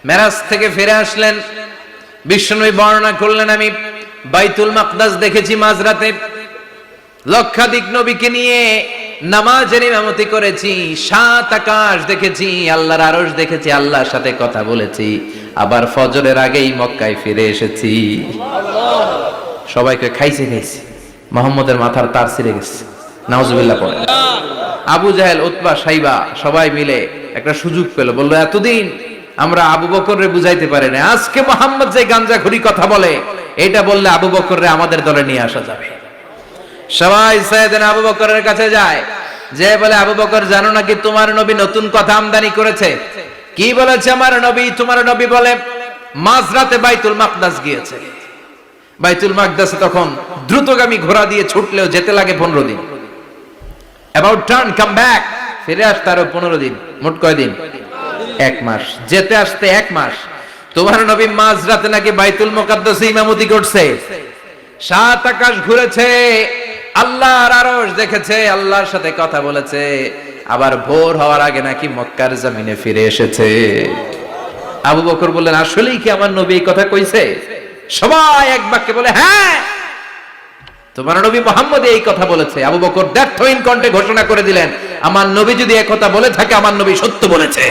মেরাজ থেকে ফিরে আসলেন, বিশ্বনবী বর্ণনা করলেন, আমি বাইতুল মাকদাস দেখেছি মাঝরাতে, লক্ষাধিক নবীকে নিয়ে নামাজের ইমামতি করেছি, 7 আকাশ দেখেছি, আল্লাহর আরশ দেখেছি, আল্লাহর সাথে কথা বলেছি, আবার ফজরের আগেই মক্কায় ফিরে এসেছি। সবাইকে খাইছে মুহাম্মদের মাথার তার ছিঁড়ে গেছে, নাউজুবিল্লাহ পড়ে। আবু জাহেল, উতবা, সাইবা সবাই মিলে একটা সুযোগ পেল, বলল এতদিন আমরা আবু বকররে বুঝাইতে পারি না, আজকে মুহাম্মদ যে গাঞ্জাখুরি কথা বলে এটা বললে আবু বকররে আমাদের দলে নিয়ে আসা যাবে। সবাই সাইয়েদনা আবু বকরের কাছে যায়, যে বলে আবু বকর জানো নাকি তোমার নবী নতুন কথা আমদানি করেছে? কি বলেছে আমার নবী? তোমার নবী বলে মাঝরাতে বাইতুল মাকদাস গিয়েছে। বাইতুল মাকদাসে তখন দ্রুতগামী ঘোড়া দিয়ে ছুটলেও যেতে লাগে 15 দিন। অ্যাবাউট টার্ন কাম ব্যাক, ফিরে আসতে আরো 15 দিন, মোট কয় দিন? 1 মাস, যেতে আসতে 1 মাস। তোমার নবী মাঝরাতে নাকি বাইতুল মুকাদ্দাসে ইমামতি করছে, 7 আকাশ ঘুরেছে, আল্লাহর আরশ দেখেছে, আল্লাহর সাথে কথা বলেছে, আবার ভোর হওয়ার আগে নাকি মক্কার জমিনে ফিরে এসেছে। আবু বকর বললেন আসলেই কি আমার নবী এই কথা কইছে? সবাই এক বাক্যে বলে হ্যাঁ, তোমার নবী মুহাম্মদ এই কথা বলেছে। আবু বকর দ্ব্যর্থহীন কণ্ঠে ঘোষণা করে দিলেন, আমার নবী যদি এই কথা বলে থাকে, আমার নবী সত্য বলেছে।